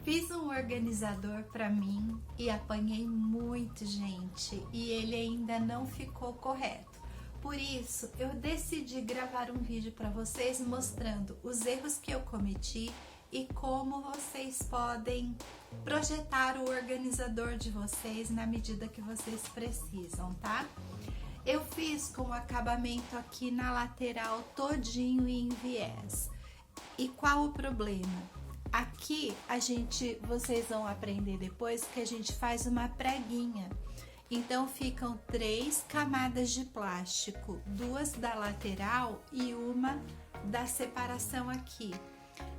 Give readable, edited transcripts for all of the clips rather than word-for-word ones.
Fiz um organizador para mim e apanhei muito, gente, e ele ainda não ficou correto. Por isso, eu decidi gravar um vídeo para vocês mostrando os erros que eu cometi e como vocês podem projetar o organizador de vocês na medida que vocês precisam, tá? Eu fiz com o acabamento aqui na lateral todinho em viés. E qual o problema? Aqui vocês vão aprender depois que a gente faz uma preguinha. Então ficam 3 camadas de plástico, 2 da lateral e uma da separação aqui.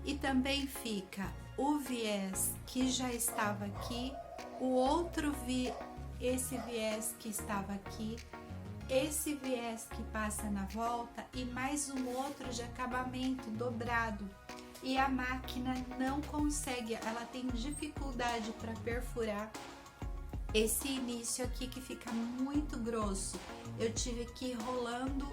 E também fica o viés que já estava aqui, esse viés que estava aqui, esse viés que passa na volta e mais um outro de acabamento dobrado. E a máquina não consegue, ela tem dificuldade para perfurar esse início aqui que fica muito grosso. Eu tive que ir rolando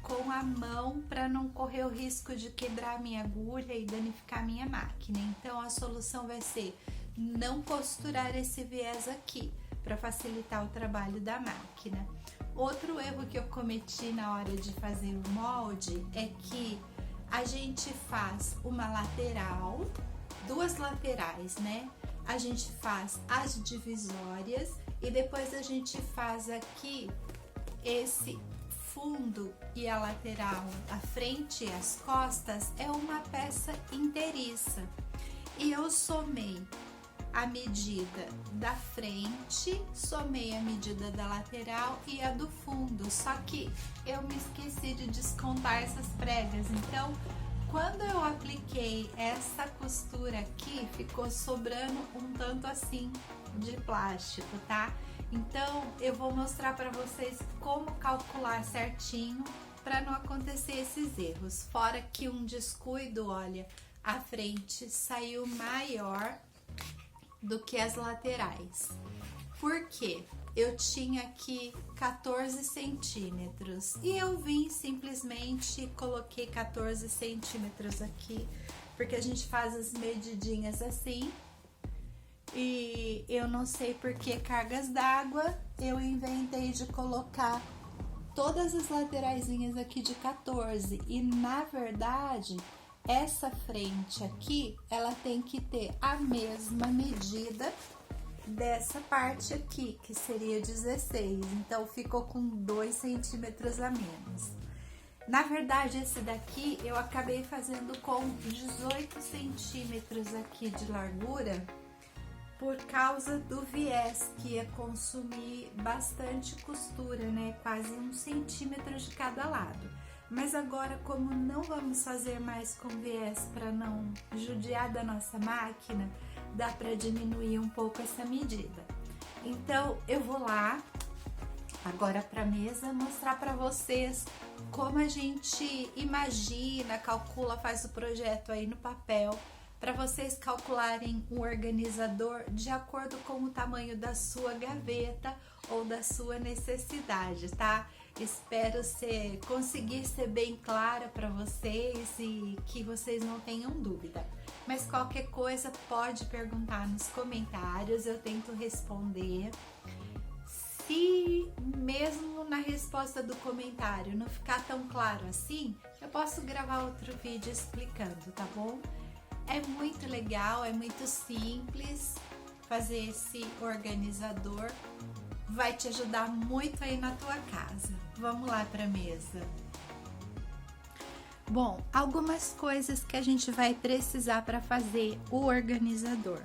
com a mão para não correr o risco de quebrar a minha agulha e danificar a minha máquina. Então a solução vai ser não costurar esse viés aqui para facilitar o trabalho da máquina. Outro erro que eu cometi na hora de fazer o molde é que a gente faz uma lateral, 2 laterais, né? A gente faz as divisórias e depois a gente faz aqui esse fundo e a lateral, a frente e as costas é uma peça inteiriça. E eu somei a medida da frente, somei a medida da lateral e a do fundo, só que eu me esqueci de descontar essas pregas, então quando eu apliquei essa costura aqui, ficou sobrando um tanto assim de plástico, tá? Então eu vou mostrar para vocês como calcular certinho para não acontecer esses erros, fora que um descuido, olha, a frente saiu maior do que as laterais. Por quê? Eu tinha aqui 14 centímetros e eu vim simplesmente coloquei 14 centímetros aqui, porque a gente faz as medidinhas assim e eu não sei por que cargas d'água, eu inventei de colocar todas as lateraisinhas aqui de 14 e na verdade essa frente aqui, ela tem que ter a mesma medida dessa parte aqui, que seria 16, então ficou com 2 centímetros a menos. Na verdade, esse daqui eu acabei fazendo com 18 centímetros aqui de largura, por causa do viés, que ia consumir bastante costura, né? Quase 1 centímetro de cada lado. Mas agora, como não vamos fazer mais com viés para não judiar da nossa máquina, dá para diminuir um pouco essa medida. Então, eu vou lá agora para a mesa mostrar para vocês como a gente imagina, calcula, faz o projeto aí no papel, para vocês calcularem um organizador de acordo com o tamanho da sua gaveta ou da sua necessidade, tá? Espero conseguir ser bem clara para vocês e que vocês não tenham dúvida. Mas qualquer coisa pode perguntar nos comentários, eu tento responder. Se mesmo na resposta do comentário não ficar tão claro assim, eu posso gravar outro vídeo explicando, tá bom? É muito legal, é muito simples fazer esse organizador, vai te ajudar muito aí na tua casa. Vamos lá para a mesa. Bom, algumas coisas que a gente vai precisar para fazer o organizador.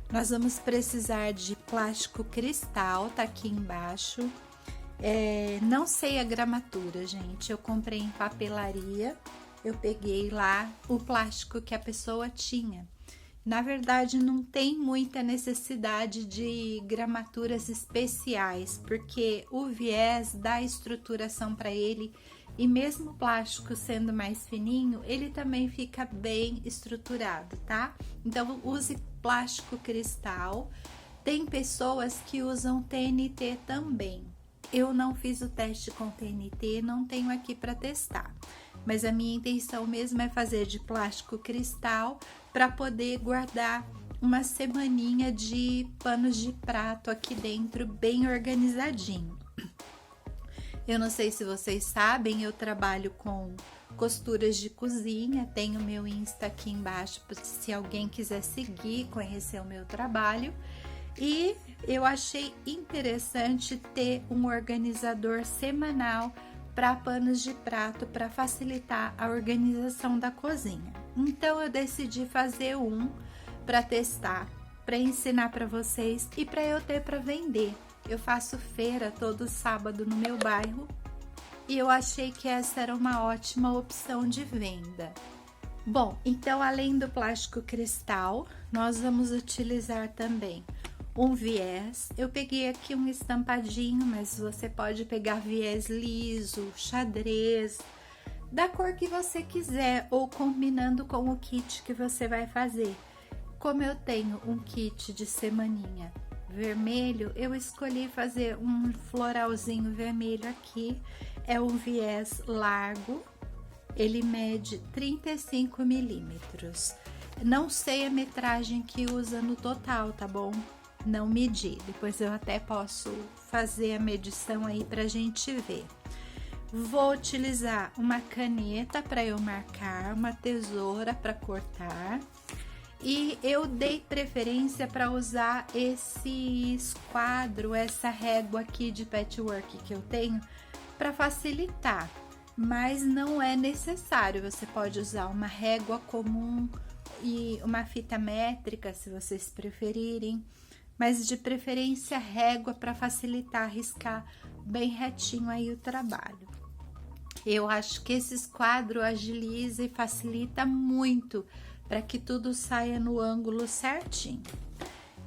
Nós vamos precisar de plástico cristal, tá aqui embaixo. Não sei a gramatura, gente, eu comprei em papelaria. Eu peguei lá o plástico que a pessoa tinha. Na verdade, não tem muita necessidade de gramaturas especiais, porque o viés dá estruturação para ele e mesmo o plástico sendo mais fininho, ele também fica bem estruturado, tá? Então, use plástico cristal. Tem pessoas que usam TNT também. Eu não fiz o teste com TNT, não tenho aqui para testar. Mas a minha intenção mesmo é fazer de plástico cristal para poder guardar uma semaninha de panos de prato aqui dentro, bem organizadinho. Eu não sei se vocês sabem, eu trabalho com costuras de cozinha, tenho meu Insta aqui embaixo, se alguém quiser seguir, conhecer o meu trabalho. E eu achei interessante ter um organizador semanal para panos de prato para facilitar a organização da cozinha. Então eu decidi fazer um para testar, para ensinar para vocês e para eu ter para vender. Eu faço feira todo sábado no meu bairro e eu achei que essa era uma ótima opção de venda. Bom, então além do plástico cristal, nós vamos utilizar também um viés. Eu peguei aqui um estampadinho, mas você pode pegar viés liso, xadrez, da cor que você quiser ou combinando com o kit que você vai fazer. Como eu tenho um kit de semaninha vermelho, eu escolhi fazer um floralzinho vermelho aqui. É um viés largo, ele mede 35 milímetros. Não sei a metragem que usa no total, tá bom? Não medi, depois eu até posso fazer a medição aí pra gente ver. Vou utilizar uma caneta para eu marcar, uma tesoura para cortar e eu dei preferência para usar esse esquadro, essa régua aqui de patchwork que eu tenho para facilitar, mas não é necessário, você pode usar uma régua comum e uma fita métrica se vocês preferirem. Mas de preferência régua para facilitar, riscar bem retinho aí o trabalho. Eu acho que esse esquadro agiliza e facilita muito para que tudo saia no ângulo certinho.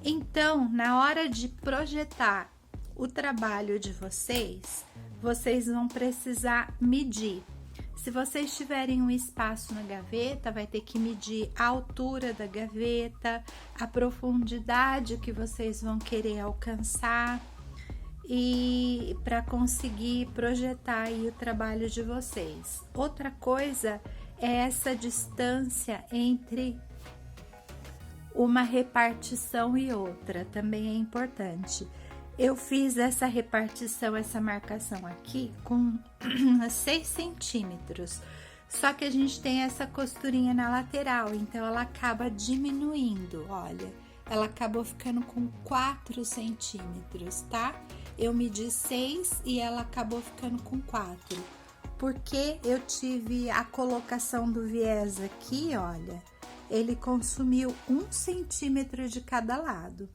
Então, na hora de projetar o trabalho de vocês, vocês vão precisar medir. Se vocês tiverem um espaço na gaveta, vai ter que medir a altura da gaveta, a profundidade que vocês vão querer alcançar e para conseguir projetar aí o trabalho de vocês. Outra coisa é essa distância entre uma repartição e outra, também é importante. Eu fiz essa repartição, essa marcação aqui com 6 centímetros, só que a gente tem essa costurinha na lateral, então ela acaba diminuindo, olha, ela acabou ficando com 4 centímetros, tá? Eu medi 6 e ela acabou ficando com 4, porque eu tive a colocação do viés aqui, olha, ele consumiu 1 centímetro de cada lado.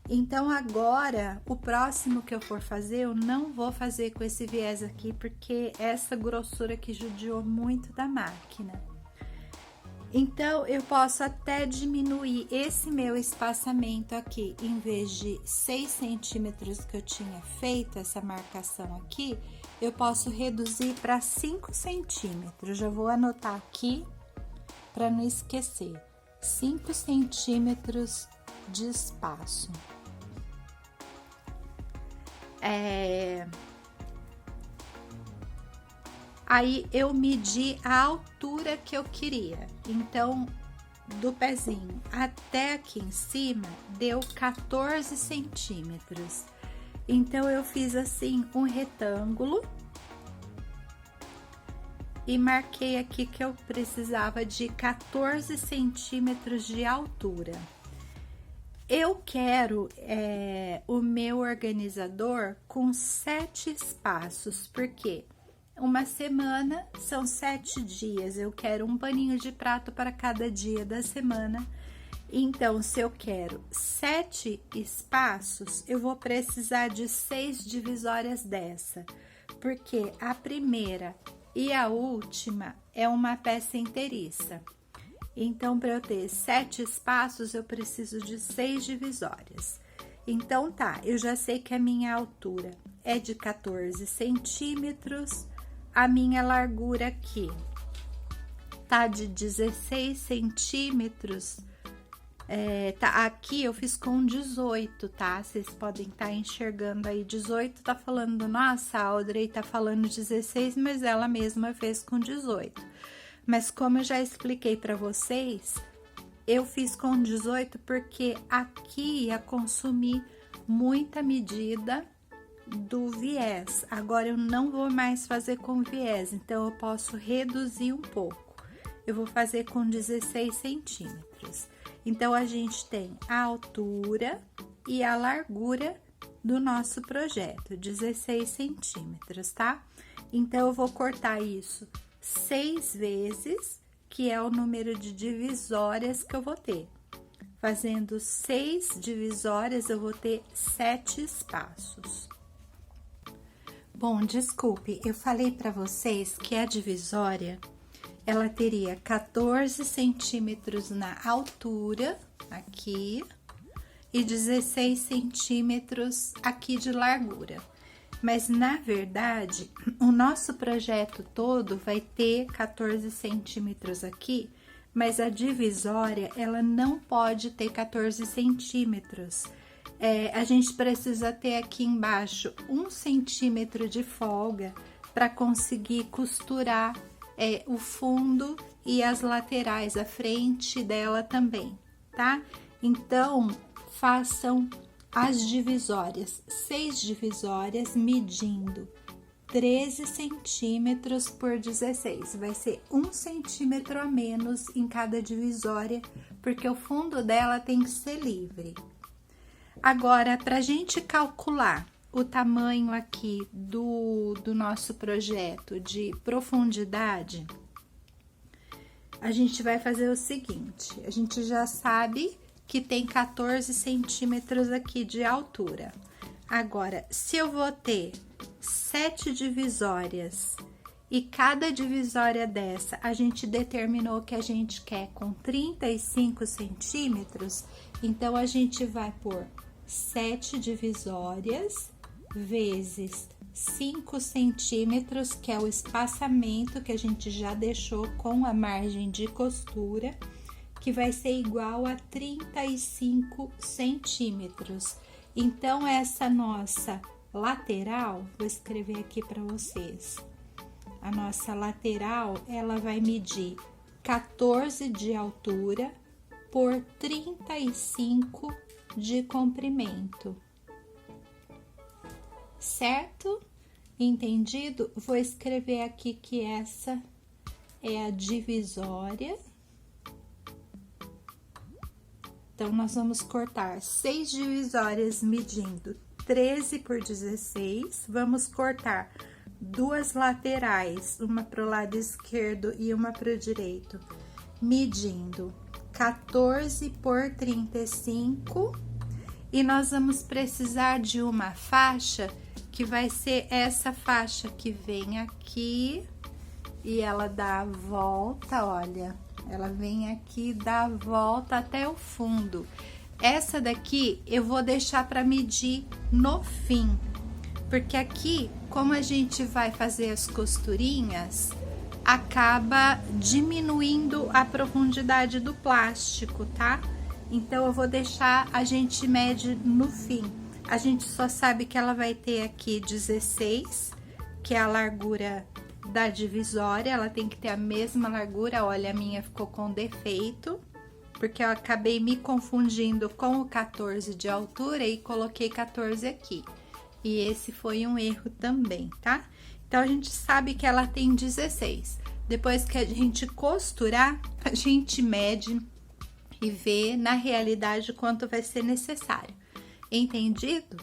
Então agora, o próximo que eu for fazer, eu não vou fazer com esse viés aqui, porque essa grossura aqui judiou muito da máquina. Então, eu posso até diminuir esse meu espaçamento aqui, em vez de 6 centímetros que eu tinha feito, essa marcação aqui, eu posso reduzir para 5 centímetros. Já vou anotar aqui, para não esquecer, 5 centímetros de espaço. Aí eu medi a altura que eu queria, então do pezinho até aqui em cima deu 14 centímetros. Então eu fiz assim um retângulo e marquei aqui que eu precisava de 14 centímetros de altura. Eu quero o meu organizador com 7 espaços, porque uma semana são 7 dias, eu quero um paninho de prato para cada dia da semana. Então, se eu quero 7 espaços, eu vou precisar de 6 divisórias dessa, porque a primeira e a última é uma peça inteiriça. Então, para eu ter 7 espaços, eu preciso de 6 divisórias. Então, tá, eu já sei que a minha altura é de 14 centímetros, a minha largura aqui tá de 16 centímetros, tá, aqui eu fiz com 18, tá? Vocês podem estar enxergando aí 18, tá falando, nossa, a Audrey tá falando 16, mas ela mesma fez com 18. Mas como eu já expliquei para vocês, eu fiz com 18 porque aqui ia consumir muita medida do viés. Agora eu não vou mais fazer com viés, então eu posso reduzir um pouco. Eu vou fazer com 16 centímetros. Então a gente tem a altura e a largura do nosso projeto, 16 centímetros, tá? Então eu vou cortar isso 6 vezes, que é o número de divisórias que eu vou ter. Fazendo 6 divisórias, eu vou ter 7 espaços. Bom, desculpe, eu falei para vocês que a divisória, ela teria 14 centímetros na altura, aqui, e 16 centímetros aqui de largura. Mas, na verdade, o nosso projeto todo vai ter 14 centímetros aqui, mas a divisória, ela não pode ter 14 centímetros. A gente precisa ter aqui embaixo 1 centímetro de folga para conseguir costurar o fundo e as laterais, a frente dela também, tá? Então, façam as divisórias, 6 divisórias medindo 13 centímetros por 16, vai ser 1 centímetro a menos em cada divisória, porque o fundo dela tem que ser livre. Agora, para a gente calcular o tamanho aqui do nosso projeto de profundidade, a gente vai fazer o seguinte, a gente já sabe que tem 14 centímetros aqui de altura. Agora, se eu vou ter 7 divisórias e cada divisória dessa a gente determinou que a gente quer com 35 centímetros, então a gente vai por 7 divisórias vezes 5 centímetros, que é o espaçamento que a gente já deixou com a margem de costura, que vai ser igual a 35 centímetros. Então, essa nossa lateral, vou escrever aqui para vocês. A nossa lateral, ela vai medir 14 de altura por 35 de comprimento. Certo? Entendido? Vou escrever aqui que essa é a divisória. Então, nós vamos cortar 6 divisórias medindo 13 por 16. Vamos cortar 2 laterais, uma pro lado esquerdo e uma pro direito, medindo 14 por 35. E nós vamos precisar de uma faixa, que vai ser essa faixa que vem aqui e ela dá a volta, olha. Ela vem aqui, dá a volta até o fundo. Essa daqui eu vou deixar para medir no fim, porque aqui, como a gente vai fazer as costurinhas, acaba diminuindo a profundidade do plástico, tá? Então, eu vou deixar, a gente mede no fim. A gente só sabe que ela vai ter aqui 16, que é a largura da divisória, ela tem que ter a mesma largura. Olha, a minha ficou com defeito, porque eu acabei me confundindo com o 14 de altura e coloquei 14 aqui. E esse foi um erro também, tá? Então, a gente sabe que ela tem 16. Depois que a gente costurar, a gente mede e vê na realidade quanto vai ser necessário. Entendido?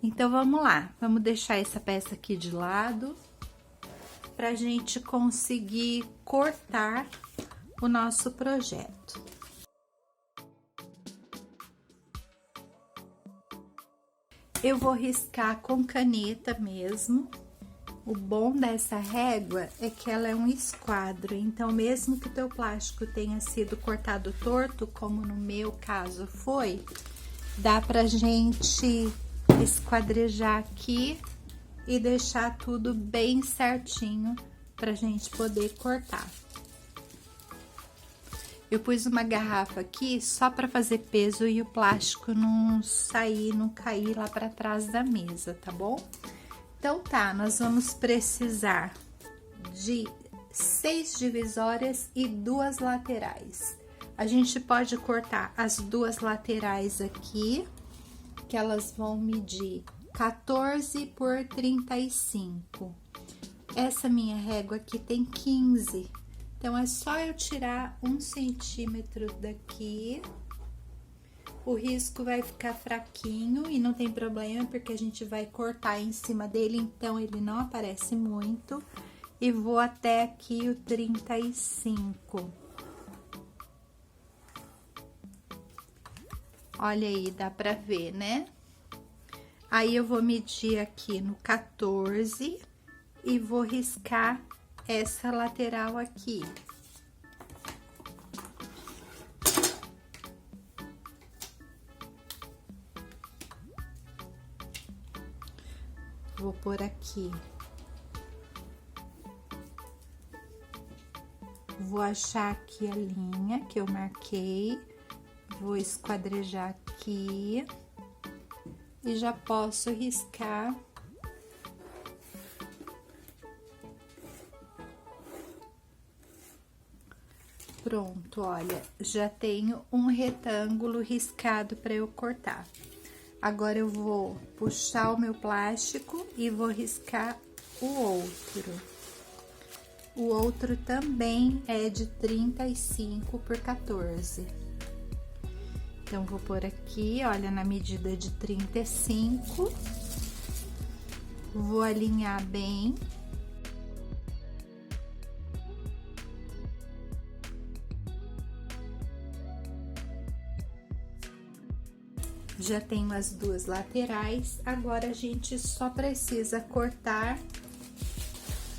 Então, vamos lá. Vamos deixar essa peça aqui de lado, pra gente conseguir cortar o nosso projeto. Eu vou riscar com caneta mesmo. O bom dessa régua é que ela é um esquadro, então mesmo que o teu plástico tenha sido cortado torto, como no meu caso foi, dá pra gente esquadrejar aqui e deixar tudo bem certinho pra gente poder cortar. Eu pus uma garrafa aqui só para fazer peso e o plástico não sair, não cair lá para trás da mesa, tá bom? Então tá, nós vamos precisar de 6 divisórias e 2 laterais. A gente pode cortar as duas laterais aqui, que elas vão medir 14 por 35. Essa minha régua aqui tem 15, então é só eu tirar 1 centímetro daqui. O risco vai ficar fraquinho e não tem problema, porque a gente vai cortar em cima dele, então ele não aparece muito. E vou até aqui o 35. Olha aí, dá pra ver, né? Aí eu vou medir aqui no 14 e vou riscar essa lateral aqui. Vou pôr aqui. Vou achar aqui a linha que eu marquei, vou esquadrejar aqui e já posso riscar. Pronto, olha, já tenho um retângulo riscado para eu cortar. Agora eu vou puxar o meu plástico e vou riscar o outro. O outro também é de 35 por 14. Então, vou pôr aqui, olha, na medida de 35. Vou alinhar bem. Já tenho as duas laterais, agora a gente só precisa cortar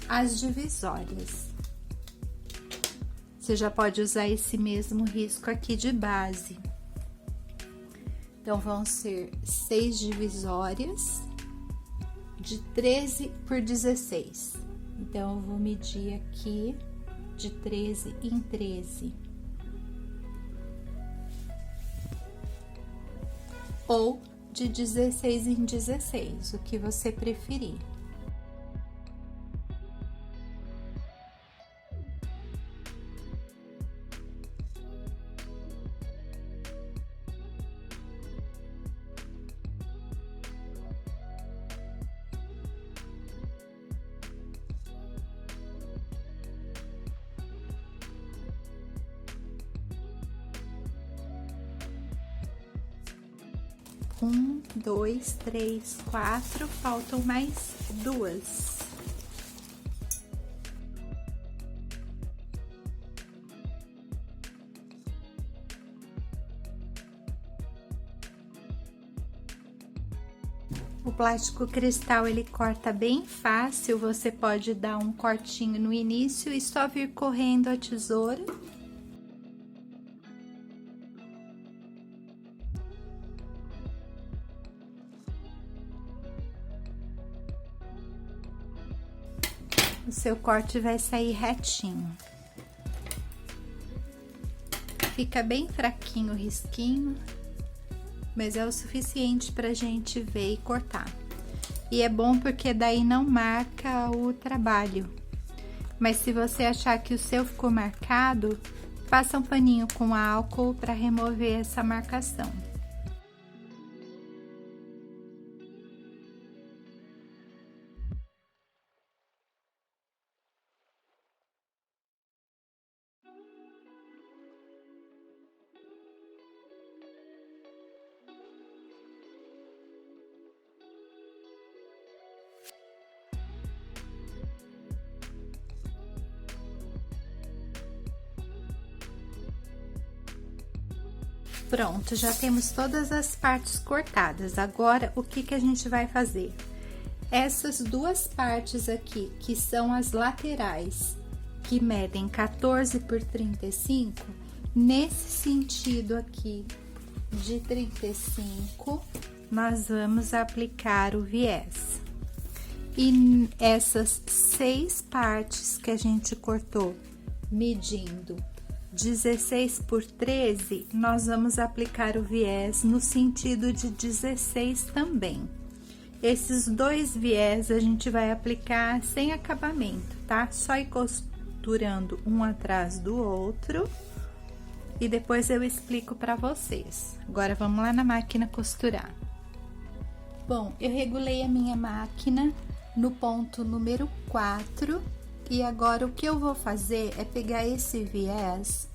as divisórias. Você já pode usar esse mesmo risco aqui de base. Então, vão ser 6 divisórias de 13 por 16. Então, eu vou medir aqui de 13 em 13. Ou de 16 em 16, o que você preferir. Um, dois, três, 4, faltam mais 2. O plástico cristal, ele corta bem fácil, você pode dar um cortinho no início e só vir correndo a tesoura. O seu corte vai sair retinho. Fica bem fraquinho o risquinho, mas é o suficiente pra gente ver e cortar. E é bom porque daí não marca o trabalho. Mas se você achar que o seu ficou marcado, passa um paninho com álcool para remover essa marcação. Pronto, já temos todas as partes cortadas. Agora, o que que a gente vai fazer? Essas duas partes aqui, que são as laterais, que medem 14 por 35, nesse sentido aqui de 35, nós vamos aplicar o viés. E essas 6 partes que a gente cortou, medindo 16 por 13, nós vamos aplicar o viés no sentido de 16 também. Esses 2 viés a gente vai aplicar sem acabamento, tá? Só ir costurando um atrás do outro e depois eu explico para vocês. Agora vamos lá na máquina costurar. Bom, eu regulei a minha máquina no ponto número 4 e agora o que eu vou fazer é pegar esse viés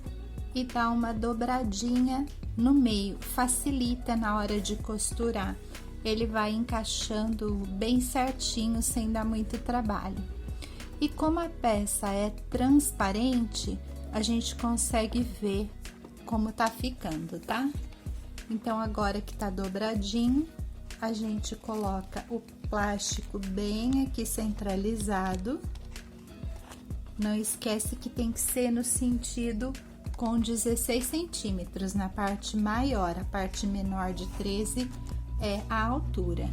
e dar uma dobradinha no meio, facilita na hora de costurar. Ele vai encaixando bem certinho, sem dar muito trabalho. E como a peça é transparente, a gente consegue ver como tá ficando, tá? Então, agora que tá dobradinho, a gente coloca o plástico bem aqui centralizado. Não esquece que tem que ser no sentido com 16 centímetros, na parte maior, a parte menor de 13 é a altura.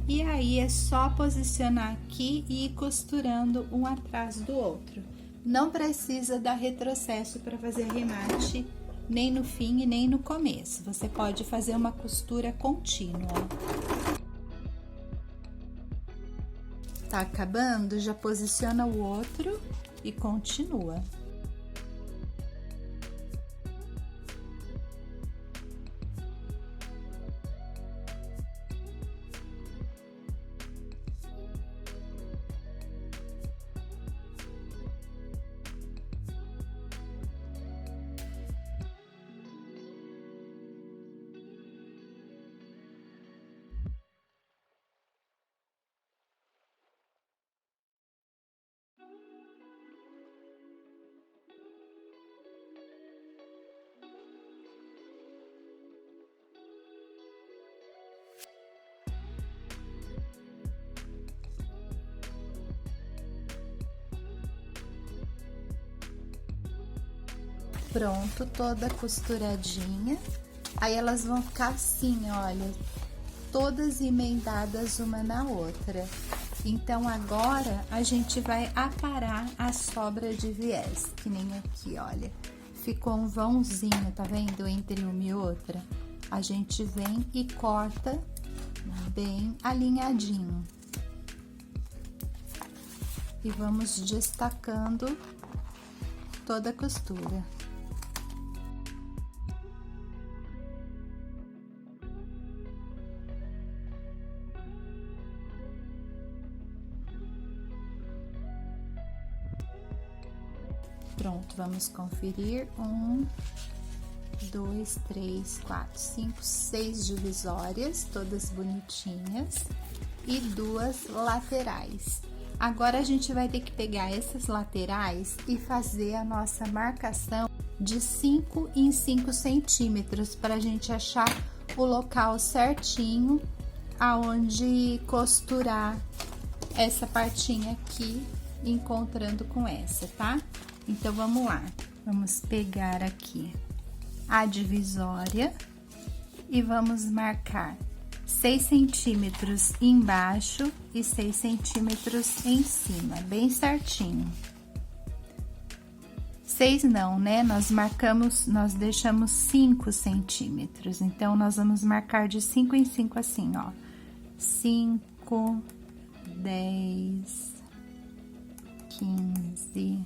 E aí é só posicionar aqui e ir costurando um atrás do outro. Não precisa dar retrocesso para fazer remate, nem no fim e nem no começo. Você pode fazer uma costura contínua. Tá acabando? Já posiciona o outro e continua. Pronto, toda costuradinha. Aí elas vão ficar assim, olha, todas emendadas uma na outra. Então, agora a gente vai aparar a sobra de viés, que nem aqui, olha. Ficou um vãozinho, tá vendo? Entre uma e outra. A gente vem e corta bem alinhadinho. E vamos destacando toda a costura. Pronto, vamos conferir. 1, 2, 3, 4, 5, 6 divisórias, todas bonitinhas, e 2 laterais. Agora, a gente vai ter que pegar essas laterais e fazer a nossa marcação de 5 em 5 centímetros, para a gente achar o local certinho aonde costurar essa partinha aqui, encontrando com essa, tá? Então, vamos lá. Vamos pegar aqui a divisória e vamos marcar 6 centímetros embaixo e 6 centímetros em cima, bem certinho. 6 não, né? Nós deixamos 5 centímetros, então, nós vamos marcar de 5 em 5 assim, ó. 5, 10, 15...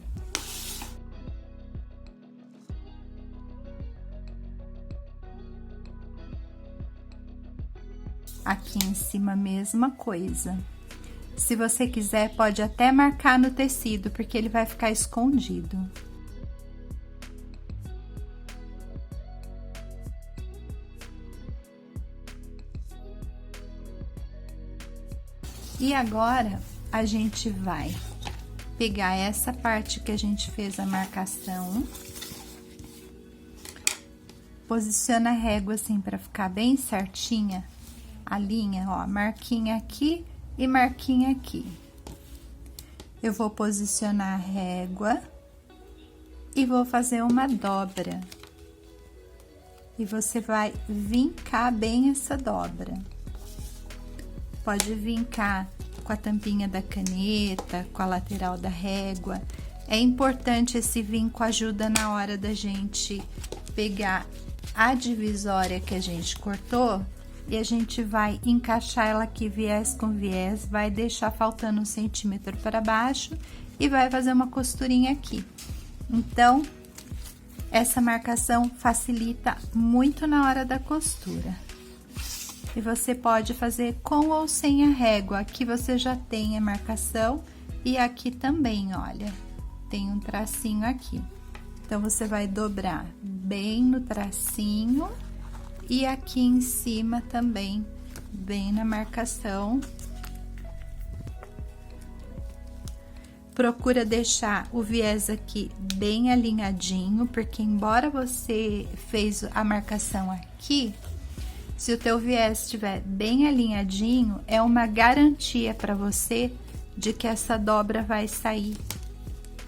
Aqui em cima, a mesma coisa. Se você quiser, pode até marcar no tecido, porque ele vai ficar escondido. E agora, a gente vai pegar essa parte que a gente fez a marcação, posiciona a régua assim, para ficar bem certinha a linha, ó, marquinha aqui e marquinha aqui. Eu vou posicionar a régua e vou fazer uma dobra. E você vai vincar bem essa dobra. Pode vincar com a tampinha da caneta, com a lateral da régua. É importante esse vinco, ajuda na hora da gente pegar a divisória que a gente cortou e a gente vai encaixar ela aqui viés com viés, vai deixar faltando 1 centímetro para baixo e vai fazer uma costurinha aqui. Então, Essa marcação facilita muito na hora da costura. E você pode fazer com ou sem a régua. Aqui você já tem a marcação e aqui também, olha, tem um tracinho aqui. Então, você vai dobrar bem no tracinho e aqui em cima também, bem na marcação. Procura deixar o viés aqui bem alinhadinho, porque embora você fez a marcação aqui, se o teu viés estiver bem alinhadinho, é uma garantia para você de que essa dobra vai sair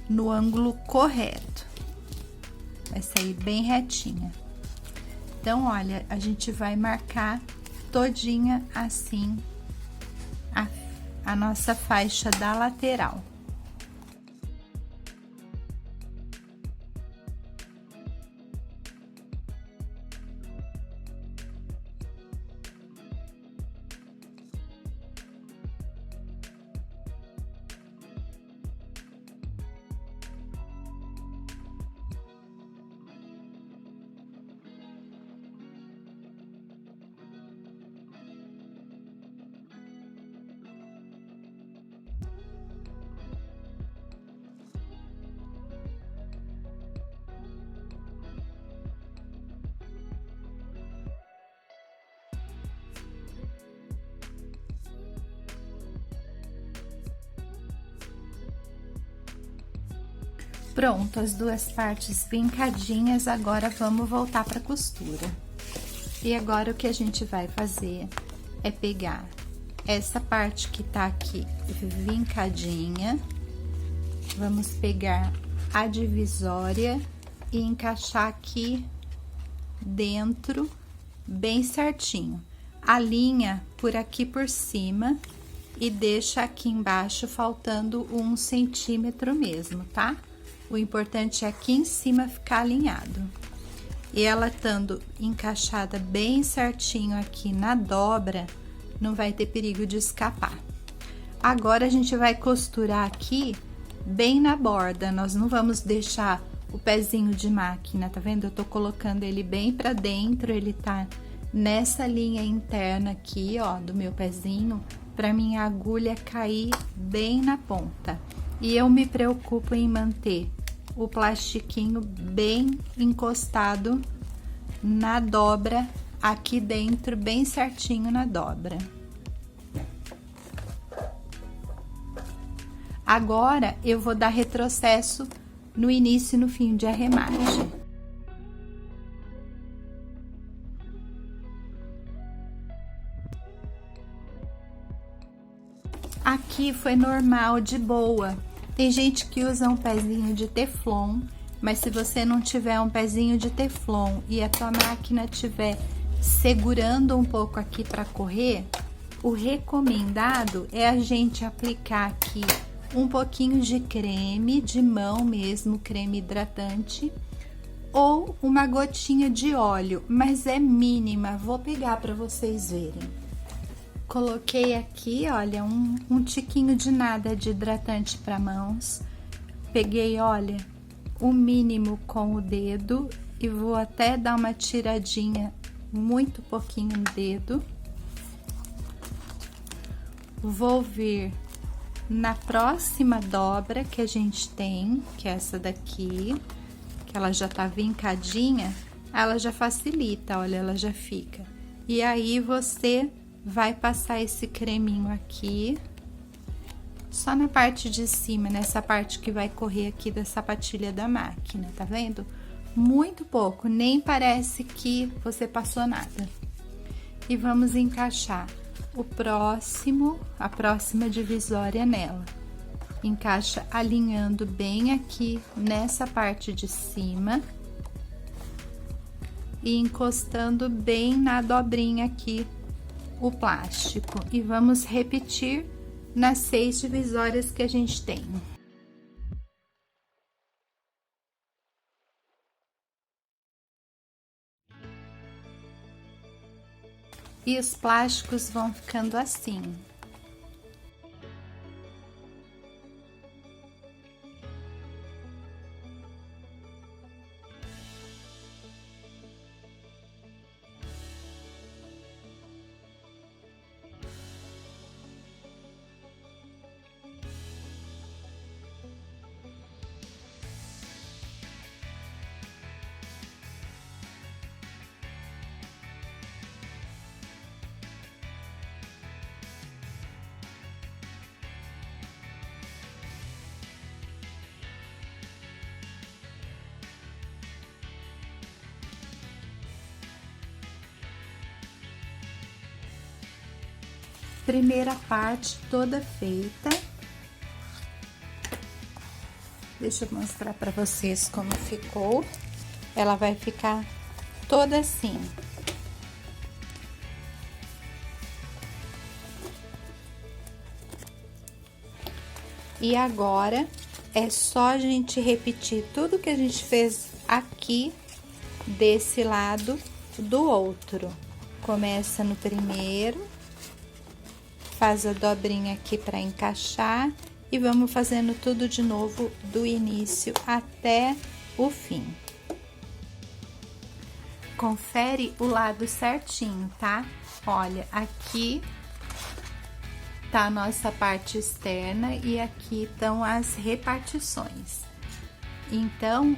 no ângulo correto. Vai sair bem retinha. Então, olha, a gente vai marcar todinha assim a nossa faixa da lateral. Pronto, as duas partes vincadinhas, agora vamos voltar para a costura. E agora o que a gente vai fazer é pegar essa parte que tá aqui vincadinha, vamos pegar a divisória e encaixar aqui dentro bem certinho. Alinha por aqui por cima e deixa aqui embaixo faltando 1 centímetro mesmo, tá? O importante é aqui em cima ficar alinhado. E ela estando encaixada bem certinho aqui na dobra, não vai ter perigo de escapar. Agora, a gente vai costurar aqui bem na borda, nós não vamos deixar o pezinho de máquina, tá vendo? Eu tô colocando ele bem pra dentro, ele tá nessa linha interna aqui, ó, do meu pezinho, pra minha agulha cair bem na ponta. E eu me preocupo em manter o plastiquinho bem encostado na dobra, aqui dentro, bem certinho na dobra. Agora, eu vou dar retrocesso no início e no fim de arremate. Aqui foi normal, de boa. Tem gente que usa um pezinho de teflon, mas se você não tiver um pezinho de teflon e a tua máquina estiver segurando um pouco aqui para correr, o recomendado é a gente aplicar aqui um pouquinho de creme de mão mesmo, creme hidratante, ou uma gotinha de óleo, mas é mínima, vou pegar para vocês verem. Coloquei aqui, olha, um tiquinho de nada de hidratante para mãos. Peguei, olha, o mínimo com o dedo e vou até dar uma tiradinha, muito pouquinho no dedo. Vou vir na próxima dobra que a gente tem, que é essa daqui, que ela já tá vincadinha, ela já facilita, olha, ela já fica. E aí, você vai passar esse creminho aqui, só na parte de cima, nessa parte que vai correr aqui da sapatilha da máquina, tá vendo? Muito pouco, nem parece que você passou nada. E vamos encaixar a próxima divisória nela. Encaixa alinhando bem aqui nessa parte de cima e encostando bem na dobrinha aqui o plástico, e vamos repetir nas 6 divisórias que a gente tem. E os plásticos vão ficando assim. primeira parte toda feita. Deixa eu mostrar para vocês como ficou. Ela vai ficar toda assim. E agora é só a gente repetir tudo que a gente fez aqui desse lado do outro. Começa no primeiro, faz a dobrinha aqui para encaixar e vamos fazendo tudo de novo do início até o fim. Confere o lado certinho, tá? Olha, aqui tá a nossa parte externa e aqui estão as repartições. Então,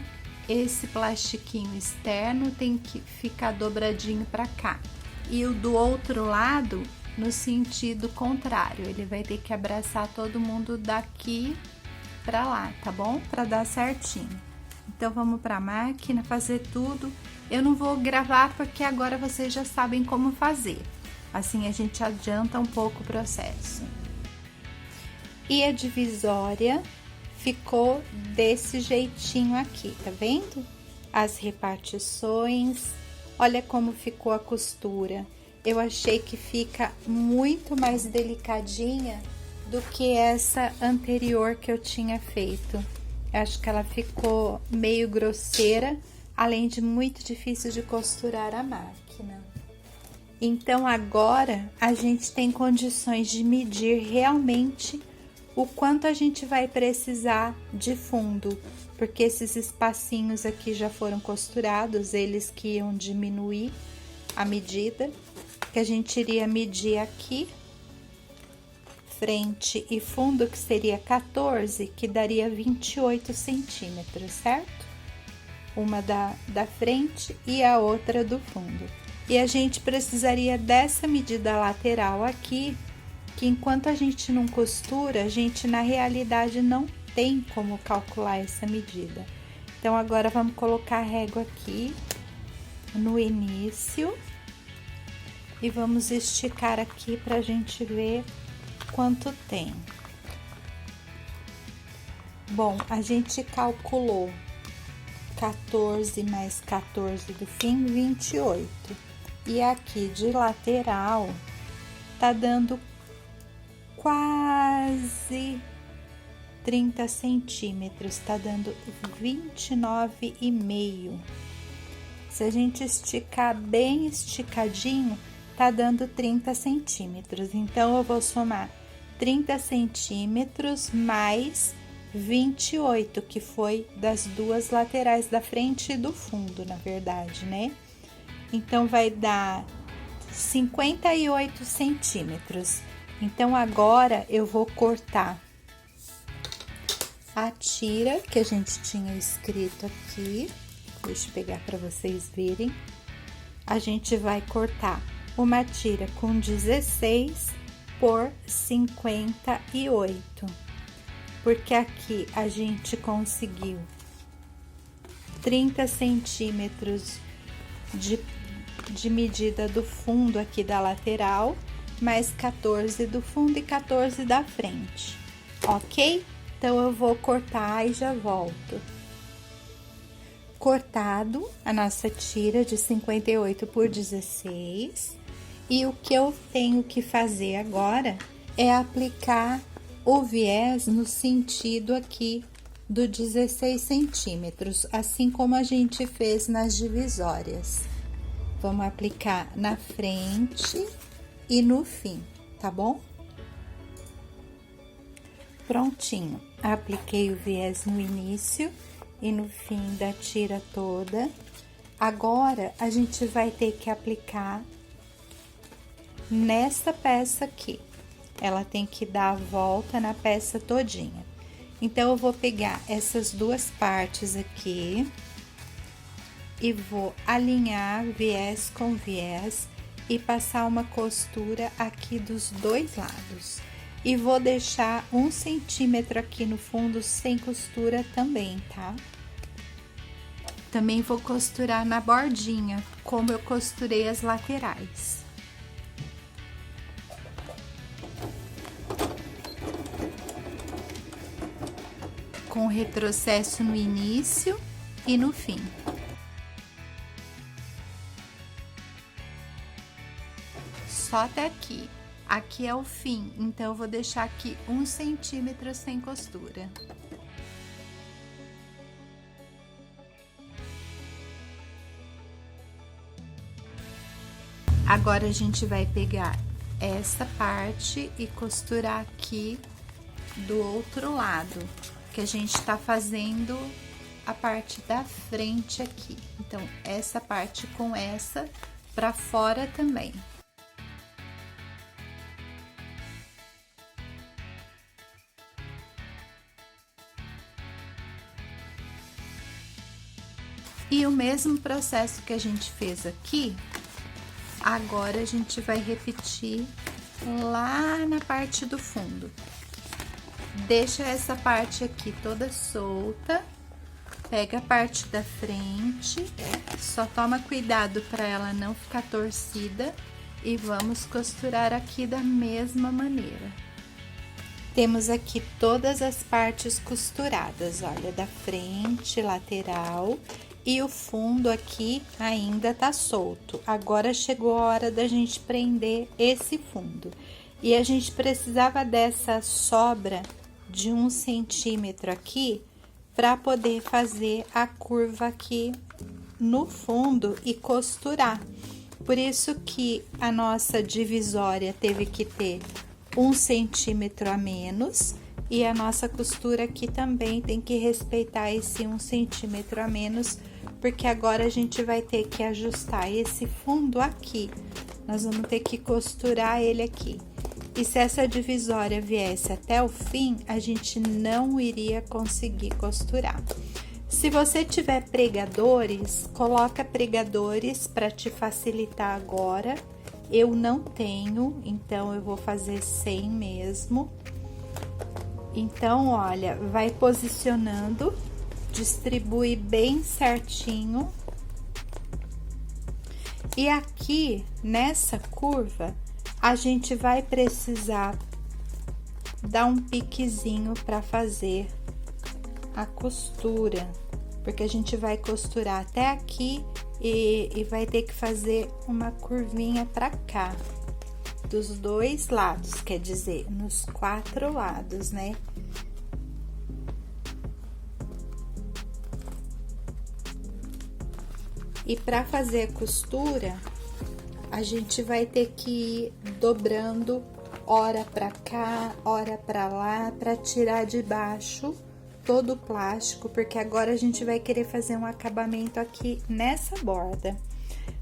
esse plastiquinho externo tem que ficar dobradinho para cá. E o do outro lado, no sentido contrário, ele vai ter que abraçar todo mundo daqui para lá, tá bom? Para dar certinho. Então, vamos para a máquina fazer tudo. Eu não vou gravar porque agora vocês já sabem como fazer. Assim a gente adianta um pouco o processo. E a divisória ficou desse jeitinho aqui, tá vendo? As repartições, olha como ficou a costura. Eu achei que fica muito mais delicadinha do que essa anterior que eu tinha feito. Eu acho que ela ficou meio grosseira, além de muito difícil de costurar a máquina. Então, agora, a gente tem condições de medir realmente o quanto a gente vai precisar de fundo, porque esses espacinhos aqui já foram costurados, eles que iam diminuir a medida, que a gente iria medir aqui, frente e fundo, que seria 14, que daria 28 centímetros, certo? Uma da frente e a outra do fundo. E a gente precisaria dessa medida lateral aqui, que enquanto a gente não costura, a gente na realidade não tem como calcular essa medida. Então, agora vamos colocar a régua aqui no início e vamos esticar aqui pra gente ver quanto tem. Bom, a gente calculou 14 mais 14 do fim, 28. E aqui de lateral tá dando quase 30 centímetros, tá dando 29,5. Se a gente esticar bem esticadinho, tá dando 30 centímetros. Então, eu vou somar 30 centímetros mais 28, que foi das duas laterais da frente e do fundo, na verdade, né? Então, vai dar 58 centímetros. Então, agora eu vou cortar a tira que a gente tinha escrito aqui. Deixa eu pegar para vocês verem. A gente vai cortar uma tira com 16 por 58. Porque aqui a gente conseguiu 30 centímetros de medida do fundo aqui da lateral, mais 14 do fundo e 14 da frente, ok? Então, eu vou cortar e já volto. Cortado a nossa tira de 58 por 16, e o que eu tenho que fazer agora é aplicar o viés no sentido aqui do 16 centímetros, assim como a gente fez nas divisórias. Vamos aplicar na frente e no fim, tá bom? Prontinho, apliquei o viés no início e no fim da tira toda. Agora, a gente vai ter que aplicar nessa peça aqui. Ela tem que dar a volta na peça todinha. Então, eu vou pegar essas duas partes aqui e vou alinhar viés com viés e passar uma costura aqui dos dois lados. E vou deixar 1 centímetro aqui no fundo sem costura também, tá? Também vou costurar na bordinha, como eu costurei as laterais. com retrocesso no início e no fim. Só até aqui. Aqui é o fim, então eu vou deixar aqui 1 centímetro sem costura. Agora a gente vai pegar essa parte e costurar aqui do outro lado, que a gente tá fazendo a parte da frente aqui. Então, essa parte com essa pra fora também. E o mesmo processo que a gente fez aqui, agora a gente vai repetir lá na parte do fundo. Deixa essa parte aqui toda solta, pega a parte da frente, só toma cuidado para ela não ficar torcida e vamos costurar aqui da mesma maneira. Temos aqui todas as partes costuradas, olha, da frente, lateral. E o fundo aqui ainda tá solto. Agora chegou a hora da gente prender esse fundo. E a gente precisava dessa sobra de 1 centímetro aqui para poder fazer a curva aqui no fundo e costurar. Por isso que a nossa divisória teve que ter 1 centímetro a menos. E a nossa costura aqui também tem que respeitar esse 1 centímetro a menos, porque agora a gente vai ter que ajustar esse fundo aqui. Nós vamos ter que costurar ele aqui. E se essa divisória viesse até o fim, a gente não iria conseguir costurar. Se você tiver pregadores, coloca pregadores para te facilitar agora. Eu não tenho, então eu vou fazer sem mesmo. Então, olha, vai posicionando, distribui bem certinho. E aqui, nessa curva, a gente vai precisar dar um piquezinho para fazer a costura, porque a gente vai costurar até aqui e vai ter que fazer uma curvinha para cá. Dos dois lados, quer dizer, nos 4 lados, né? E para fazer a costura, a gente vai ter que ir dobrando hora para cá, hora para lá, para tirar de baixo todo o plástico, porque agora a gente vai querer fazer um acabamento aqui nessa borda.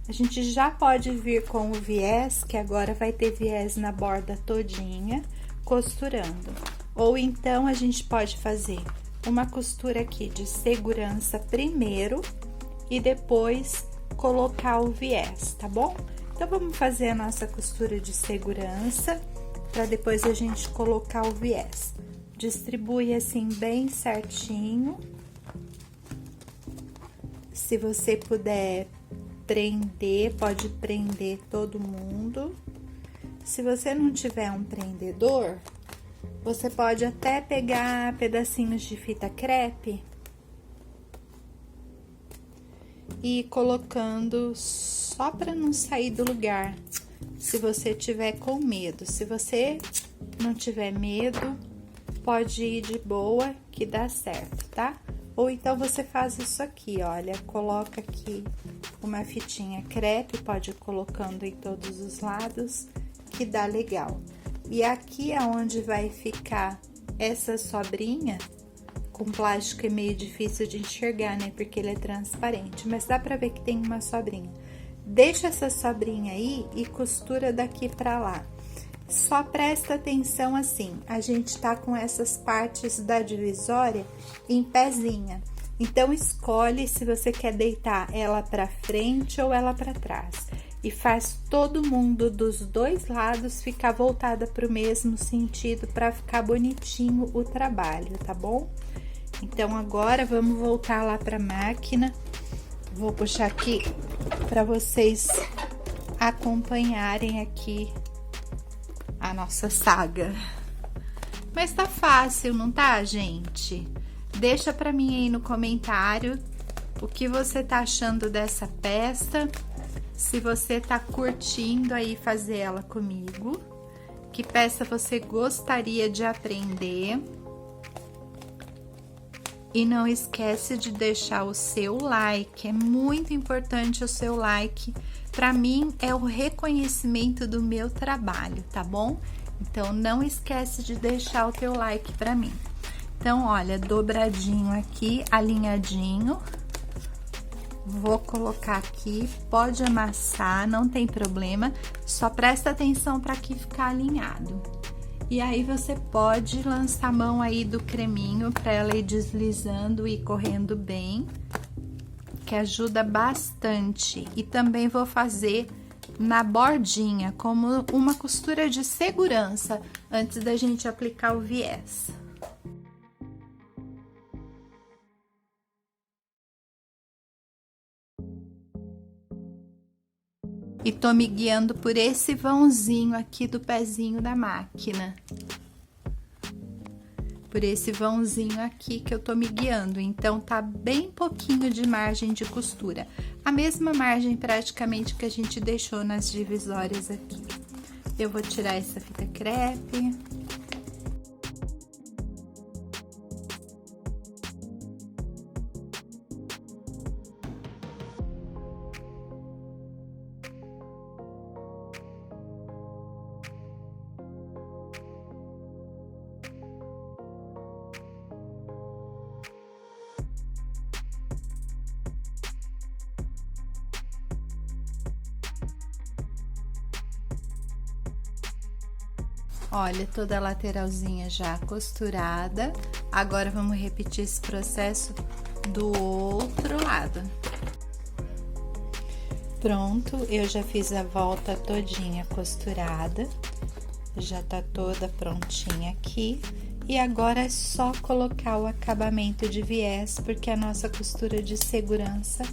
A gente já pode vir com o viés, que agora vai ter viés na borda todinha, costurando. Ou então, a gente pode fazer uma costura aqui de segurança primeiro e depois colocar o viés, tá bom? Então, vamos fazer a nossa costura de segurança, para depois a gente colocar o viés. Distribui assim bem certinho. Se você puder prender, pode prender todo mundo. Se você não tiver um prendedor, você pode até pegar pedacinhos de fita crepe e ir colocando só para não sair do lugar, se você tiver com medo. Se você não tiver medo, pode ir de boa que dá certo, tá? Ou então você faz isso aqui, olha, coloca aqui uma fitinha crepe, pode ir colocando em todos os lados, que dá legal. E aqui é onde vai ficar essa sobrinha, com plástico é meio difícil de enxergar, né? Porque ele é transparente, mas dá pra ver que tem uma sobrinha. Deixa essa sobrinha aí e costura daqui pra lá. Só presta atenção assim, a gente tá com essas partes da divisória em pezinha. Então, escolhe se você quer deitar ela pra frente ou ela pra trás. E faz todo mundo dos dois lados ficar voltada pro mesmo sentido para ficar bonitinho o trabalho, tá bom? Então, agora vamos voltar lá pra máquina. Vou puxar aqui para vocês acompanharem aqui a nossa saga. Mas tá fácil, não tá, gente? Deixa pra mim aí no comentário o que você tá achando dessa peça, se você tá curtindo aí fazer ela comigo, que peça você gostaria de aprender. E não esquece de deixar o seu like, é muito importante o seu like. Para mim é o reconhecimento do meu trabalho, tá bom? Então não esquece de deixar o teu like para mim. Então, olha, dobradinho aqui, alinhadinho. Vou colocar aqui, pode amassar, não tem problema, só presta atenção para que ficar alinhado. E aí você pode lançar a mão aí do creminho para ela ir deslizando e correndo bem, que ajuda bastante. E também vou fazer na bordinha, como uma costura de segurança, antes da gente aplicar o viés. E tô me guiando por esse vãozinho aqui do pezinho da máquina. Por esse vãozinho aqui que eu tô me guiando, então tá bem pouquinho de margem de costura. A mesma margem praticamente que a gente deixou nas divisórias aqui. Eu vou tirar essa fita crepe. Olha, toda a lateralzinha já costurada. Agora, vamos repetir esse processo do outro lado. Pronto, eu já fiz a volta todinha costurada. Já tá toda prontinha aqui. E agora é só colocar o acabamento de viés, porque a nossa costura de segurança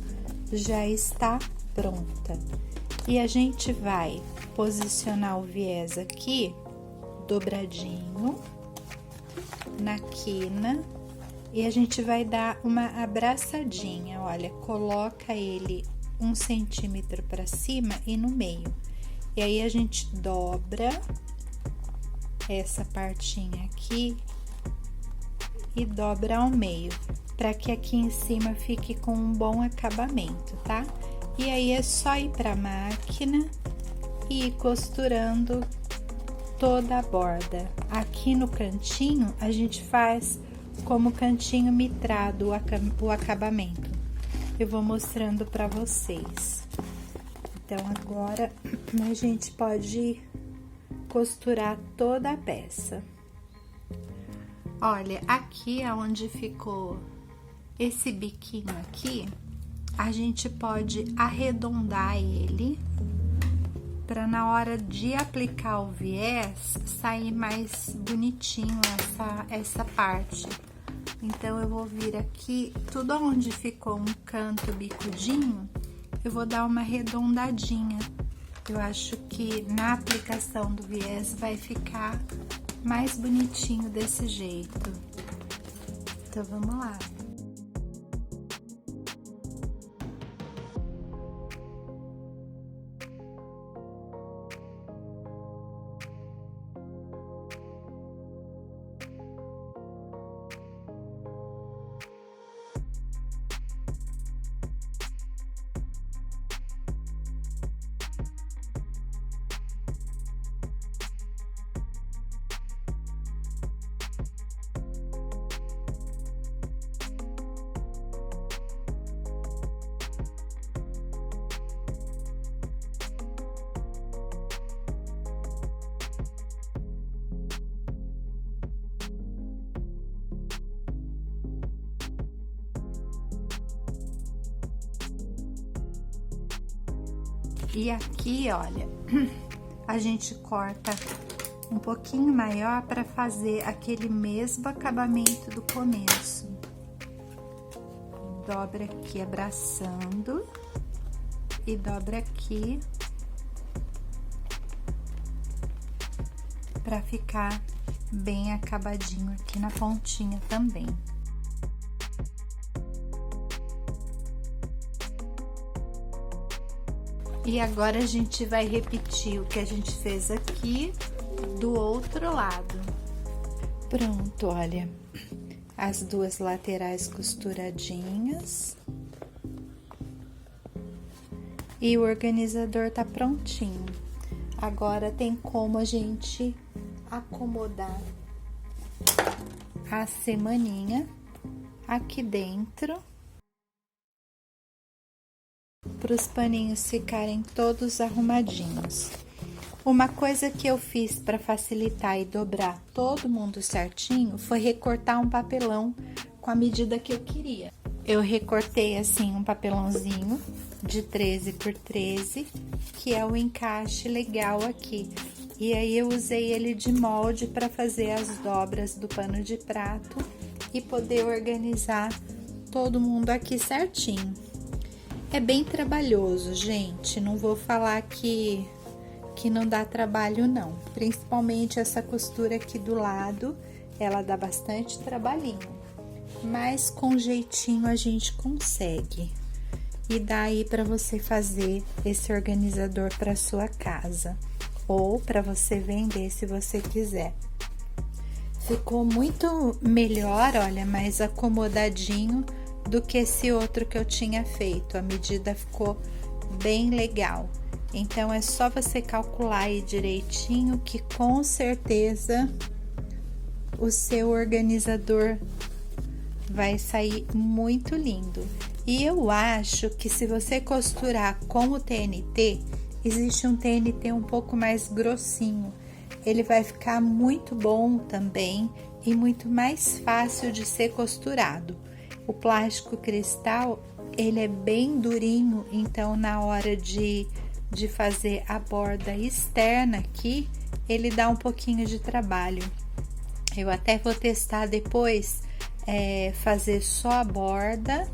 já está pronta. E a gente vai posicionar o viés aqui dobradinho na quina e a gente vai dar uma abraçadinha. Olha, coloca ele 1 centímetro para cima e no meio, e aí a gente dobra essa partinha aqui e dobra ao meio, para que aqui em cima fique com um bom acabamento, tá? E aí é só ir para a máquina e ir costurando toda a borda. Aqui no cantinho a gente faz como cantinho mitrado o acabamento. Eu vou mostrando para vocês. Então agora a gente pode costurar toda a peça. Olha, aqui aonde ficou esse biquinho aqui, a gente pode arredondar ele para na hora de aplicar o viés sair mais bonitinho essa parte. Então eu vou vir aqui, tudo onde ficou um canto bicudinho, eu vou dar uma arredondadinha. Eu acho que na aplicação do viés vai ficar mais bonitinho desse jeito. Então vamos lá. E aqui, olha, a gente corta um pouquinho maior para fazer aquele mesmo acabamento do começo. Dobra aqui abraçando e dobra aqui para ficar bem acabadinho aqui na pontinha também. E agora a gente vai repetir o que a gente fez aqui do outro lado. Pronto, olha, as duas laterais costuradinhas. E o organizador tá prontinho. Agora tem como a gente acomodar a semaninha aqui dentro, para os paninhos ficarem todos arrumadinhos. Uma coisa que eu fiz para facilitar e dobrar todo mundo certinho foi recortar um papelão com a medida que eu queria. Eu recortei assim um papelãozinho de 13 por 13, que é o encaixe legal aqui. E aí eu usei ele de molde para fazer as dobras do pano de prato e poder organizar todo mundo aqui certinho. É bem trabalhoso, gente, não vou falar que não dá trabalho não. Principalmente essa costura aqui do lado, ela dá bastante trabalhinho. Mas com jeitinho a gente consegue. E daí para você fazer esse organizador para sua casa ou para você vender se você quiser. Ficou muito melhor, olha, mais acomodadinho do que esse outro que eu tinha feito. A medida ficou bem legal. Então é só você calcular aí direitinho que com certeza o seu organizador vai sair muito lindo. E eu acho que se você costurar com o TNT, existe um TNT um pouco mais grossinho. Ele vai ficar muito bom também e muito mais fácil de ser costurado. O plástico cristal, ele é bem durinho, então na hora de fazer a borda externa aqui, ele dá um pouquinho de trabalho. Eu até vou testar depois, fazer só a borda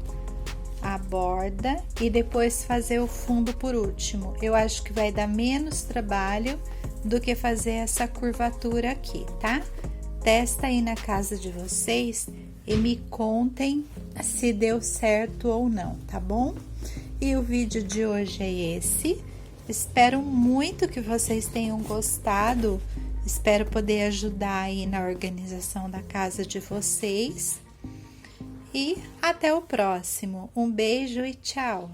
e depois fazer o fundo por último. Eu acho que vai dar menos trabalho do que fazer essa curvatura aqui, tá? Testa aí na casa de vocês e me contem se deu certo ou não, tá bom? E o vídeo de hoje é esse. Espero muito que vocês tenham gostado. Espero poder ajudar aí na organização da casa de vocês. E até o próximo. Um beijo e tchau!